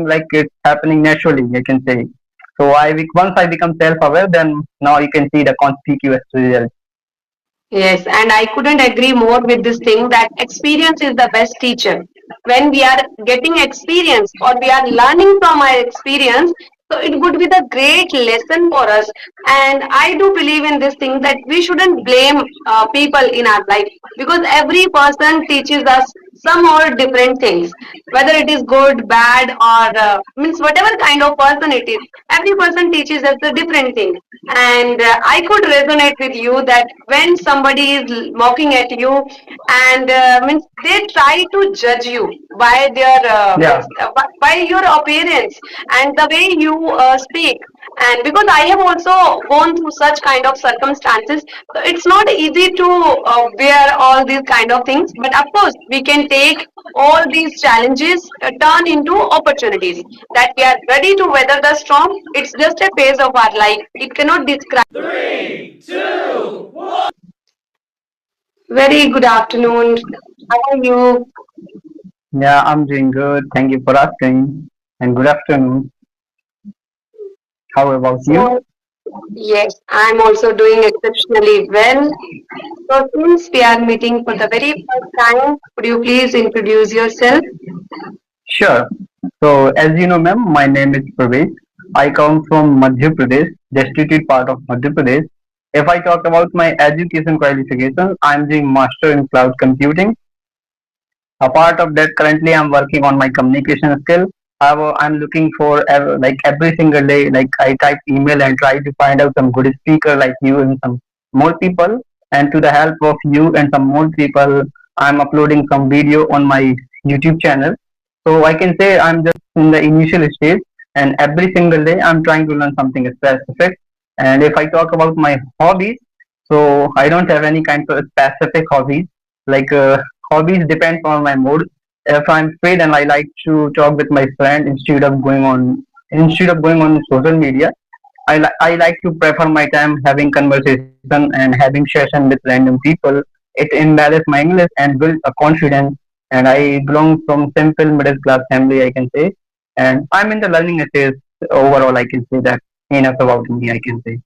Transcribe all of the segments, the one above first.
something like it's happening naturally, I can say. So once I become self-aware, then now you can see the conspicuous result. Yes, and I couldn't agree more with this thing that experience is the best teacher. When we are getting experience or we are learning from our experience, so it would be the great lesson for us. And I do believe in this thing that we shouldn't blame people in our life, because every person teaches us some or different things, whether it is good, bad, or means whatever kind of person it is. Every person teaches us a different thing, and I could resonate with you that when somebody is mocking at you and means they try to judge you by their Yeah, by your appearance and the way you speak. And because I have also gone through such kind of circumstances, so it's not easy to bear all these kind of things, but of course we can take all these challenges turn into opportunities, that we are ready to weather the storm. It's just a phase of our life, it cannot describe. Very good afternoon. How are you? yeah, I'm doing good. Thank you for asking. And good afternoon. How about you? So, yes, I'm also doing exceptionally well. So, since we are meeting for the very first time, could you please introduce yourself? Sure. So, as you know, ma'am, my name is Pravesh. I come from Madhya Pradesh, destitute part of Madhya Pradesh. If I talk about my education qualification, I'm doing master in cloud computing. Apart of that, currently I'm working on my communication skill. I'm looking for like every single day, like I type email and try to find out some good speaker like you and some more people. And to the help of you and some more people, I'm uploading some video on my YouTube channel. So I can say I'm just in the initial stage, and every single day I'm trying to learn something specific. And if I talk about my hobbies, so I don't have any kind of specific hobbies. Like hobbies depend on my mood. If I'm free, then I like to talk with my friend instead of going on social media. I like to prefer my time having conversation and having session with random people. It embellishes my English and builds a confidence. And I belong from simple middle class family, I can say. And I'm in the learning stage overall. I can say that enough about me. I can say.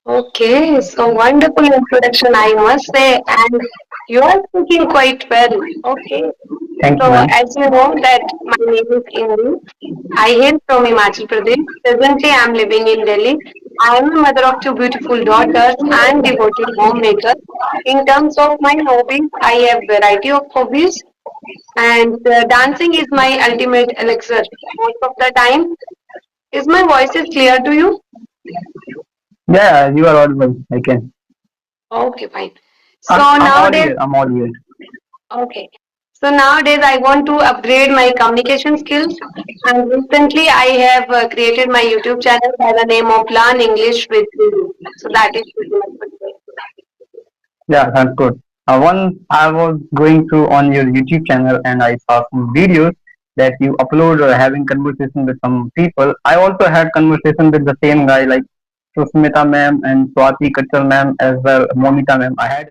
Okay, so wonderful introduction, I must say, and you are speaking quite well. Okay, Thank you, so ma'am. as you know that my name is Indi. I hail from Himachal Pradesh. Presently, I am living in Delhi. I am a mother of two beautiful daughters and devoted homemaker. In terms of my hobbies, I have variety of hobbies, and dancing is my ultimate elixir. Most of the time, is my voice is clear to you? Yeah, you are audible. I can. Okay, fine. So I'm all nowadays, here. I'm all here. okay. So nowadays, I want to upgrade my communication skills, and recently I have created my YouTube channel by the name of Learn English with Guru. So that is pretty much for today. Yeah, that's good. Once I was going through on your YouTube channel and I saw some videos that you upload or having conversation with some people. I also had conversation with the same guy like Susmita ma'am and Swati Kachal ma'am as well, Momita ma'am. I had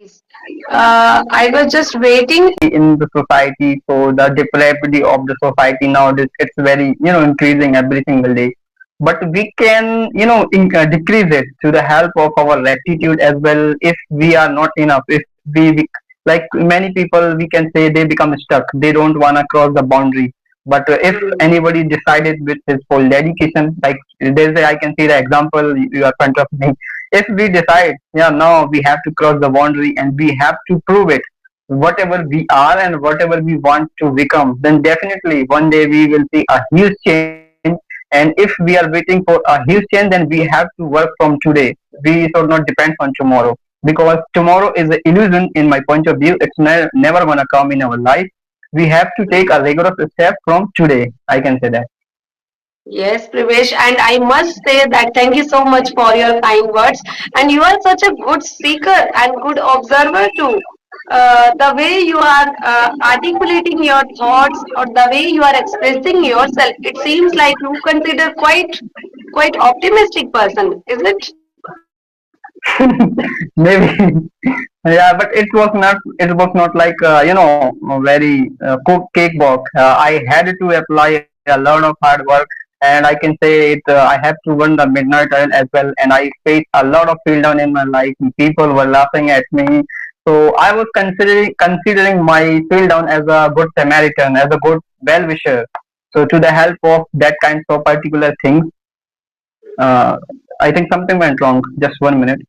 I was just waiting. in the society, so the depravity of the society nowadays it's very increasing every single day. But we can decrease it to the help of our attitude as well. If we are not enough, if we like many people, we can say they become stuck, they don't want to cross the boundary. But if anybody decided with his full dedication, like there's I can see the example you are in front of me. If we decide, yeah, now we have to cross the boundary and we have to prove it, whatever we are and whatever we want to become, then definitely one day we will see a huge change. And if we are waiting for a huge change, then we have to work from today. We should not depend on tomorrow, because tomorrow is an illusion in my point of view. It's never gonna come in our life. We have to take a rigorous step from today. I can say that. Yes, Privesh, and I must say that thank you so much for your kind words. And you are such a good speaker and good observer too. The way you are articulating your thoughts or the way you are expressing yourself, it seems like you consider quite optimistic person, is it? Maybe. Yeah, but it was not like very cake box. I had to apply a lot of hard work, and I can say it. I have to run the midnight oil as well, and I faced a lot of feel down in my life. People were laughing at me, so I was considering my feel down as a good Samaritan, as a good well wisher. So to the help of that kind of particular things, uh, I think something went wrong. Just 1 minute.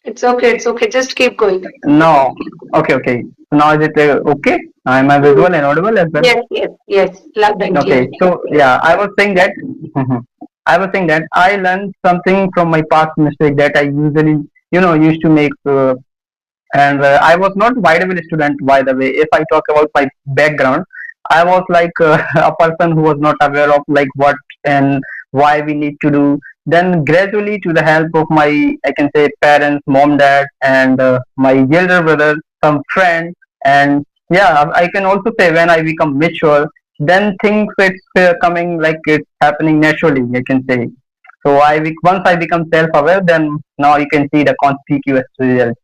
It's okay, it's okay. Just keep going. No. Okay, okay. So now is it okay? Am I Mm. visual and audible as well? Yes, yes, yes. Loud and clear. Okay. So yeah, I was saying that. Mhm. I was saying that I learned something from my past mistake that I usually, used to make. And I was not wide away student, by the way. If I talk about my background, I was like a person who was not aware of like what and why we need to do. Then gradually, to the help of my, I can say, parents, mom, dad, and my elder brother, some friends, and yeah, I can also say when I become mature, then things it's coming like it's happening naturally, I can say. So once I become self-aware, then now you can see the conspicuous results.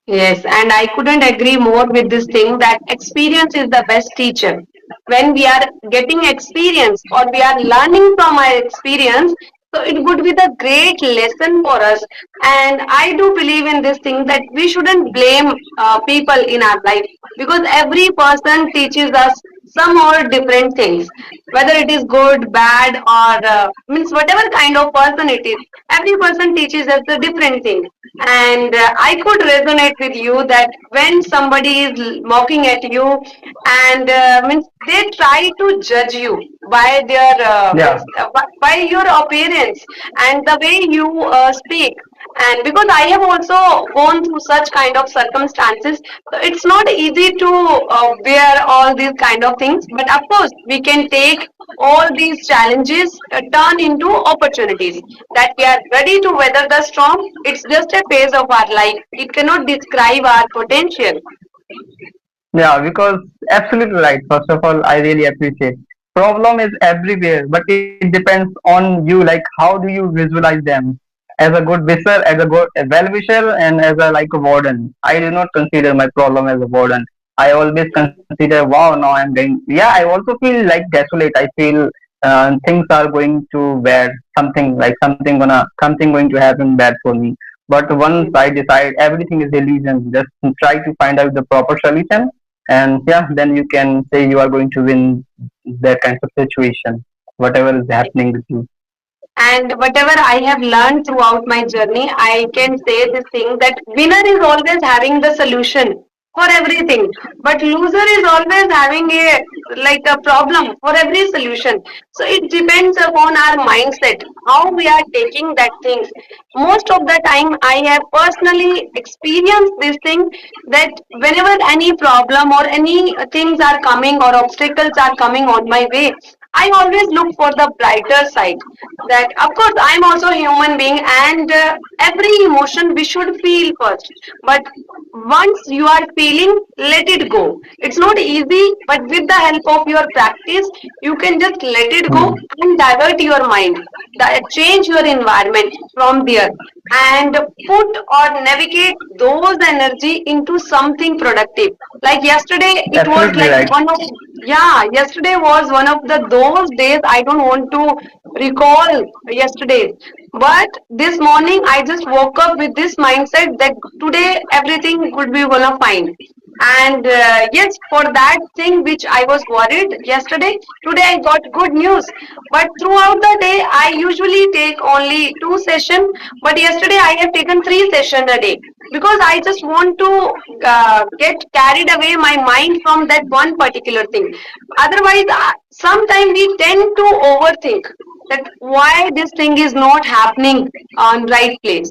Yes, and I couldn't agree more with this thing that experience is the best teacher. When we are getting experience or we are learning from our experience, so it would be the great lesson for us. And I do believe in this thing that we shouldn't blame people in our life because every person teaches us some or different things, whether it is good, bad, or means whatever kind of person it is. Every person teaches us a different thing, and I could resonate with you that when somebody is mocking at you and means they try to judge you by their Yeah. by your appearance and the way you speak, and because I have also gone through such kind of circumstances, so it's not easy to bear all these kind of things, but of course we can take all these challenges turn into opportunities that we are ready to weather the storm. It's just a phase of our life. It cannot describe our potential. Yeah, because absolutely right. First of all, I really appreciate. Problem is everywhere, but it depends on you. Like, how do you visualize them? As a good wisher, as a well wisher, and as a like a warden. I do not consider my problem as a warden. I always consider, wow, now I'm going. Yeah, I also feel like desolate. I feel things are going to bad. Something going to happen bad for me. But once I decide everything is illusion, just try to find out the proper solution, and yeah, then you can say you are going to win that kind of situation, whatever is happening with you. And whatever I have learned throughout my journey, I can say this thing that winner is always having the solution for everything, but loser is always having a like a problem for every solution. So it depends upon our mindset, how we are taking that things. Most of the time, I have personally experienced this thing that whenever any problem or any things are coming or obstacles are coming on my way, I always look for the brighter side. That of course I'm also a human being, and every emotion we should feel first. But once you are feeling, let it go. It's not easy, but with the help of your practice, you can just let it go Hmm. and divert your mind, change your environment from there, and put or navigate those energy into something productive. Like yesterday, it was Absolutely like right. one of, yeah, yesterday was one of the those days I don't want to recall yesterday. But this morning I just woke up with this mindset that today everything would be gonna fine. And yes, for that thing which I was worried yesterday, today I got good news. But throughout the day, I usually take only 2 sessions. But yesterday I have taken 3 sessions a day because I just want to get carried away my mind from that one particular thing. Otherwise, sometimes we tend to overthink that why this thing is not happening on right place.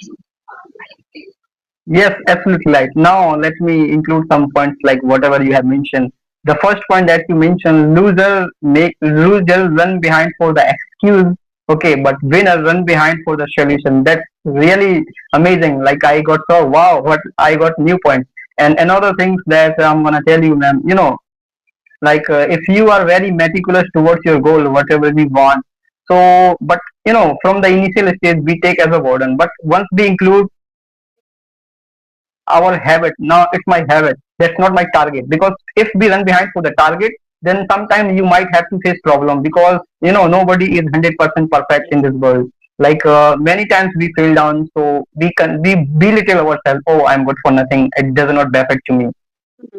Yes, absolutely right. Now let me include some points like whatever you have mentioned. The first point that you mentioned, loser run behind for the excuse. Okay, but winner run behind for the solution. That's really amazing. Like I got so wow, what I got new point. And another things that I'm gonna tell you, ma'am. Like if you are very meticulous towards your goal, whatever we want. So, but from the initial stage, we take as a burden. But once we include our habit, now it's my habit, that's not my target, because if we run behind for the target, then sometimes you might have to face problem, because nobody is 100% perfect in this world. Like many times we feel down, so we belittle ourselves. Oh, I'm good for nothing. It does not affect to me.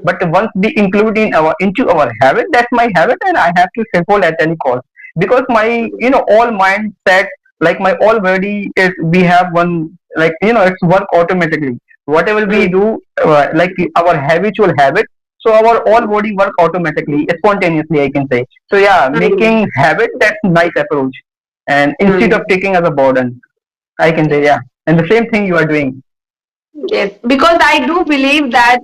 But once we include into our habit, that's my habit, and I have to successful at any cost, because my all mindset, like my all body is, we have one, like it's work automatically. Whatever we Mm, do, like our habitual habit, so our all body work automatically, spontaneously, I can say. So yeah, mm, making habit, that's nice approach, and instead of mm. taking as a burden, I can say, yeah. And the same thing you are doing. Yes, because I do believe that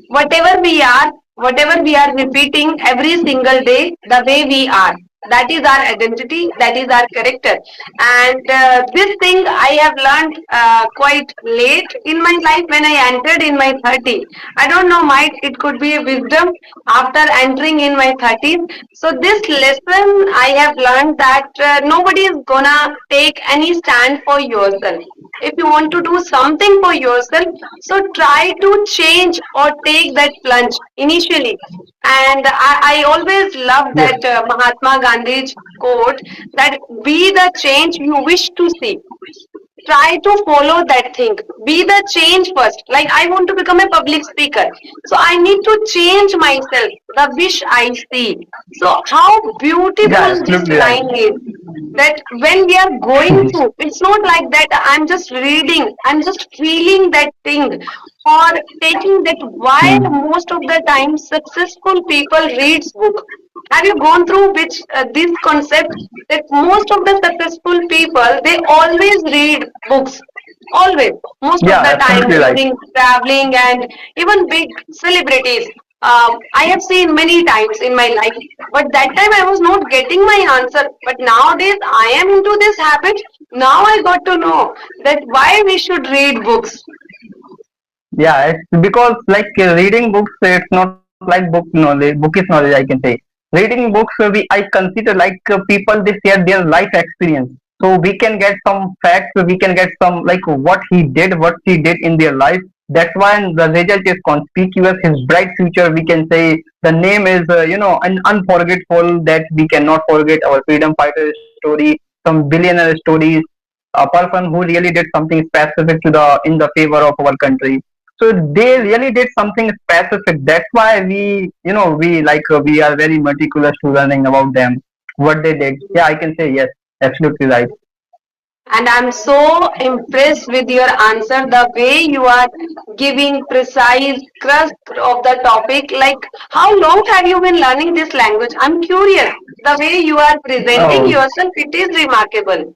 whatever we are repeating every single day, the way we are, that is our identity, that is our character. And this thing I have learned quite late in my life when I entered in my 30s. I don't know, might it could be wisdom after entering in my 30s. So this lesson I have learned that nobody is gonna take any stand for yourself. If you want to do something for yourself, so try to change or take that plunge initially. And I always love Yes. that Mahatma Gandhi's quote that be the change you wish to see. Try to follow that thing. Be the change first. Like I want to become a public speaker, so I need to change myself, the wish I see. So how Yeah, beautiful this absolutely right. line is, that when we are going through, it's not like that I'm just reading, I'm just feeling that thing or taking that. Why Hmm. most of the time successful people reads book? Have you gone through which this concept that most of the successful people, they always read books, always, most of Yeah, the time absolutely right. during traveling, and even big celebrities, I have seen many times in my life, but that time I was not getting my answer. But nowadays I am into this habit. Now I got to know that why we should read books. Yeah, it's because like reading books, it's not like book knowledge, bookish knowledge, I can say. Reading books, I consider like people, they share their life experience, so we can get some facts, we can get some like what he did, what she did in their life. That's why the result is conspicuous. His bright future, we can say. The name is an unforgettable, that we cannot forget. Our freedom fighter story, some billionaire stories, a person who really did something specific to the in the favor of our country. So they really did something specific. That's why we like we are very meticulous to learning about them, what they did. Yeah, I can say yes, absolutely right. And I'm so impressed with your answer, the way you are giving precise crust of the topic. Like, how long have you been learning this language? I'm curious. The way you are presenting Oh, yourself, it is remarkable.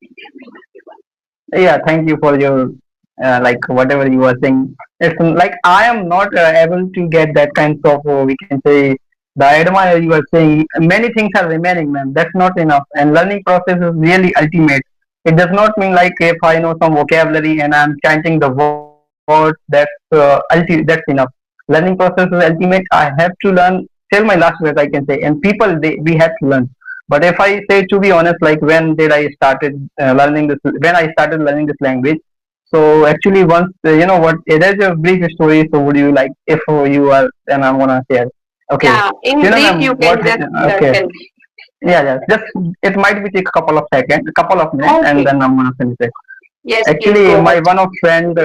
yeah, thank you for your like whatever you are saying. It's like I am not able to get that kind of we can say the admire you are saying. Many things are remaining, man. That's not enough. And learning process is really ultimate. It does not mean like if I know some vocabulary and I'm chanting the words, that's enough. Learning process is ultimate. I have to learn till my last breath, I can say. And people, we have to learn. But if I say, to be honest, like when did I started learning this? When I started learning this language. So actually, once what, there's a brief story. So would you like, if you are, then I'm gonna share. Okay. Yeah, So, in brief, ma'am, you what? can just Okay. tell. Yeah, yeah. Just it might be take a couple of seconds, a couple of minutes, and Okay. then I'm gonna finish it. Yes, please Actually, go my ahead. one of friend,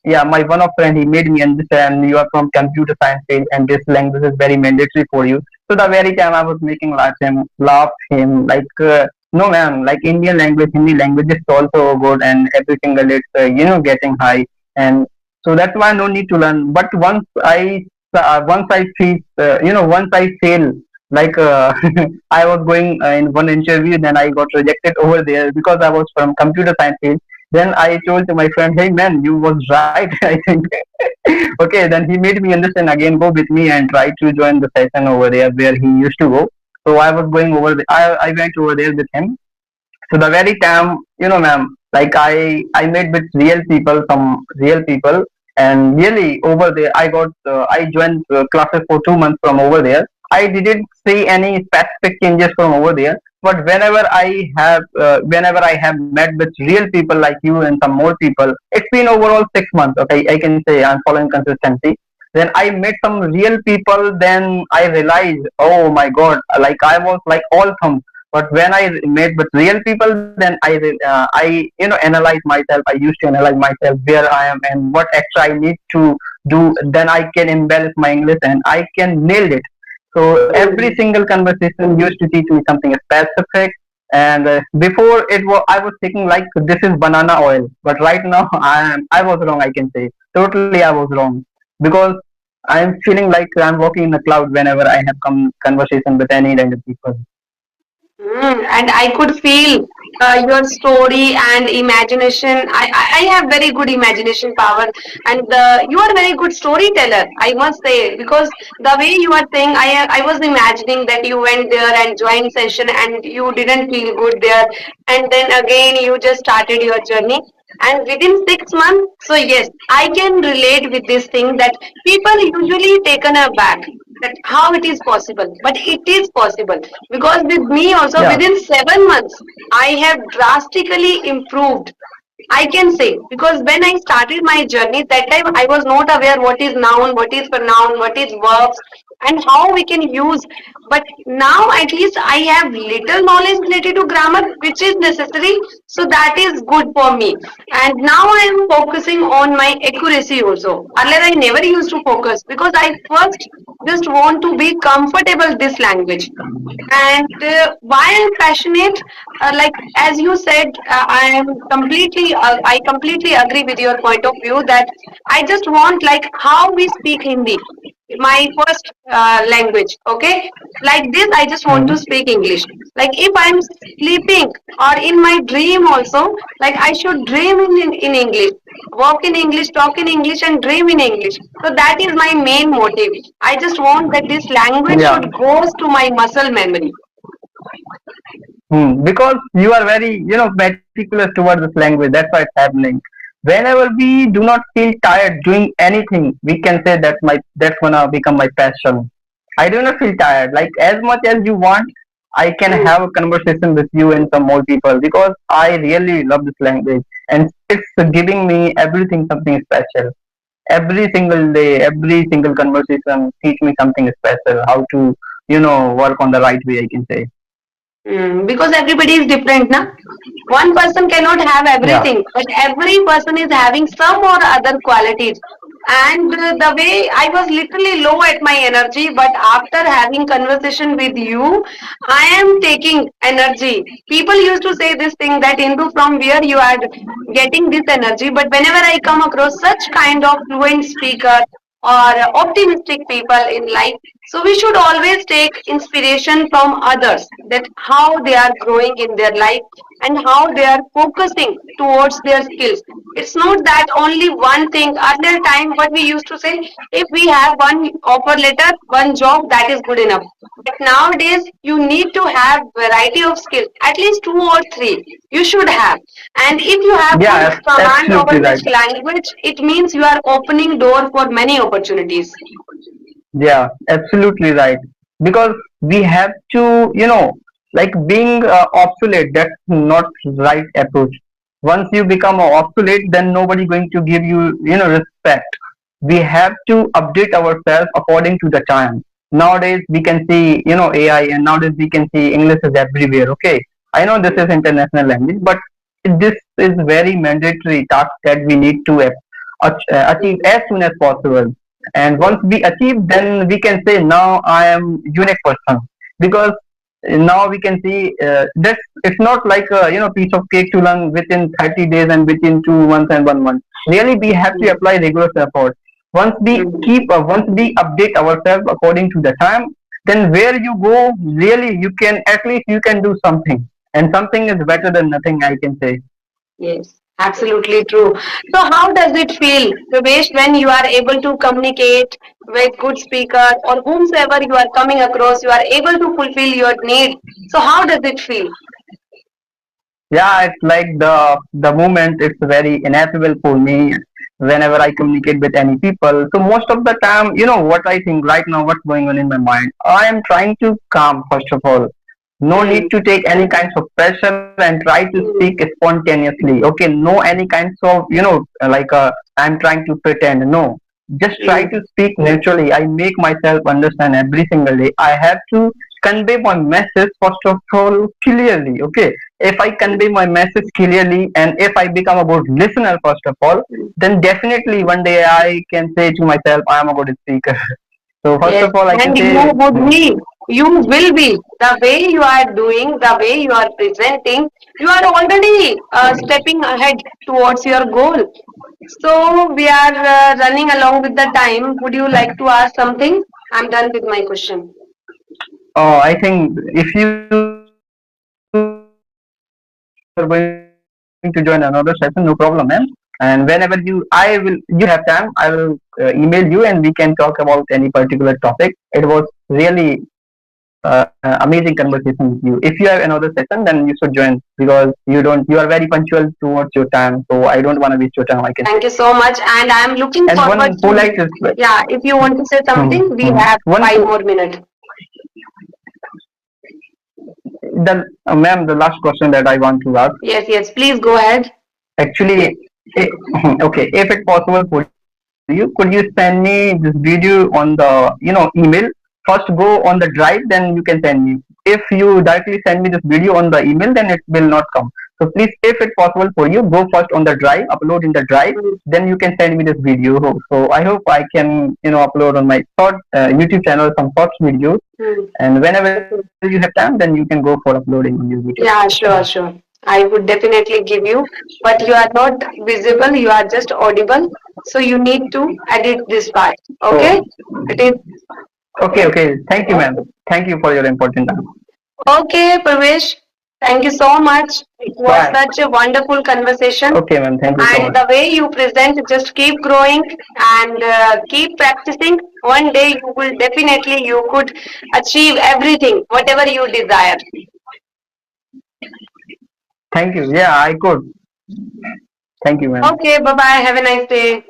my one of friend, he made me understand you are from computer science field, and this language is very mandatory for you. So the very time I was making laugh him like, no man, like Indian language, Hindi language is also good, and every single it's getting high, and so that's why no need to learn. But once I feel, once I fail, like I was going in one interview, then I got rejected over there because I was from computer science field. Then I told to my friend, "Hey man, you was right." I think. Okay, then he made me understand again. Go with me and try to join the session over there where he used to go. So I was going over. I went over there with him. So the very time, ma'am, like I met with real people, some real people, and really over there, I joined classes for 2 months from over there. I didn't see any specific changes from over there, but whenever I have met with real people like you and some more people, it's been overall 6 months. Okay, I can say I'm following consistency. Then I met some real people, then I realized, oh my god, like I was like awesome. But when I met with real people, then I analyze myself. I used to analyze myself, where I am and what extra I need to do. Then I can embellish my English and I can nail it. So every Mm. single conversation used to teach me something specific. And before I was thinking like this is banana oil, but right now I was wrong. I can say totally I was wrong, because I'm feeling like I'm walking in a cloud whenever I have conversation with any random people. And I could feel your story and imagination. I have very good imagination power, and you are very good storyteller, I must say, because the way you are saying, I was imagining that you went there and joined session and you didn't feel good there, and then again you just started your journey. And within 6 months, so yes, I can relate with this thing that people usually taken aback that how it is possible, but it is possible because with me also Yeah, within 7 months I have drastically improved. I can say because when I started my journey, that time I was not aware what is noun, what is pronoun, what is verbs, and how we can use. But now at least I have little knowledge related to grammar, which is necessary. So that is good for me. And now I am focusing on my accuracy also. Earlier I never used to focus because I first just want to be comfortable this language. And why I'm passionate, like as you said, I completely agree with your point of view that I just want like how we speak Hindi, my first language. Okay, like this, I just want to hmm, speak English. Like if I'm sleeping or in my dream also, like I should dream in English, walk in English, talk in English, and dream in English. So that is my main motive. I just want that this language yeah. should goes to my muscle memory. Because you are very, meticulous towards this language. That's why it's happening. Whenever we do not feel tired doing anything, we can say that's gonna become my passion. I do not feel tired. Like as much as you want, I can Mm. have a conversation with you and some more people, because I really love this language, and it's giving me everything something special. Every single day, every single conversation teach me something special. How to work on the right way, I can say. Because everybody is different, na? One person cannot have Yeah. everything, but every person is having some or other qualities. And the way I was literally low at my energy, but after having conversation with you, I am taking energy. People used to say this thing that Hindu, from where you are getting this energy, but whenever I come across such kind of fluent speaker or optimistic people in life, so we should always take inspiration from others that how they are growing in their life and how they are focusing towards their skills. It's not that only one thing. Earlier time, what we used to say, if we have one offer letter, one job, that is good enough. But nowadays, you need to have variety of skills, at least two or three. You should have. And if you have good Yeah, command over absolutely right. which language, it means you are opening door for many opportunities. Yeah, absolutely right. Because we have to, like being obsolete, that's not right approach. Once you become obsolete, then nobody going to give you, respect. We have to update ourselves according to the time. Nowadays, we can see, AI, and nowadays we can see English is everywhere. Okay, I know this is international language, but this is very mandatory task that we need to achieve as soon as possible. And once we achieve, then we can say now I am unique person. Because now we can see that it's not like a piece of cake to learn within 30 days and within 2 months and 1 month. Really, we have to apply rigorous effort. Once we update ourselves according to the time, then where you go, really you can, at least you can do something, and something is better than nothing, I can say. Yes, absolutely true. So, how does it feel, Pravesh, when you are able to communicate with good speaker or whomsoever you are coming across, you are able to fulfill your need. So, how does it feel? Yeah, it's like the moment. It's very ineffable for me whenever I communicate with any people. So most of the time, what I think right now, what's going on in my mind, I am trying to calm first of all. No need Mm, to take any kinds of pressure and try to speak mm, spontaneously. Okay, no any kinds of like I'm trying to pretend. No, just try Mm. to speak naturally. I make myself understand every single day. I have to convey my message first of all clearly. Okay, if I convey my message clearly and if I become a good listener first of all, then definitely one day I can say to myself, I am a good speaker. So first Yes, of all, I can and say, you would be, you will be. The way you are doing, the way you are presenting, you are already stepping ahead towards your goal. So we are running along with the time. Would you like to ask something? I'm done with my question. I think if you are going to join another session, no problem, ma'am. And whenever you have time, you have time, I will email you and we can talk about any particular topic. It was really amazing conversation with you. If you have another session, then you should join because you are very punctual towards your time. So I don't want to waste your time. I can say. Thank you so much, and I am And looking one forward polite to. respect. Yeah, if you want to say Hmm, something, hmm. we have One po- 5 more minutes. the ma'am, the last question that I want to ask. Yes, yes. Please go ahead. Actually, okay, if it's possible for you, could you send me this video on the email? First go on the drive, then you can send me. If you directly send me this video on the email, then it will not come. So please, if it's possible for you, go first on the drive, upload in the drive, Mm. then you can send me this video. So I hope I can upload on my short YouTube channel some short videos, Mm. and whenever you have Okay. time, then you can go for uploading on your video. Yeah, sure, sure. I would definitely give you, but you are not visible, you are just audible. So you need to edit this part. Oh, Okay? It is okay, okay. Thank you, ma'am. Thank you for your important time. okay, Pravesh. Thank you so much. It was Bye. such a wonderful conversation. Okay, ma'am. Thank you so And much. the way you present, just keep growing and keep practicing. One day you will definitely you could achieve everything, whatever you desire. Thank you. Yeah, I could. Thank you, ma'am. Okay, bye bye. Have a nice day.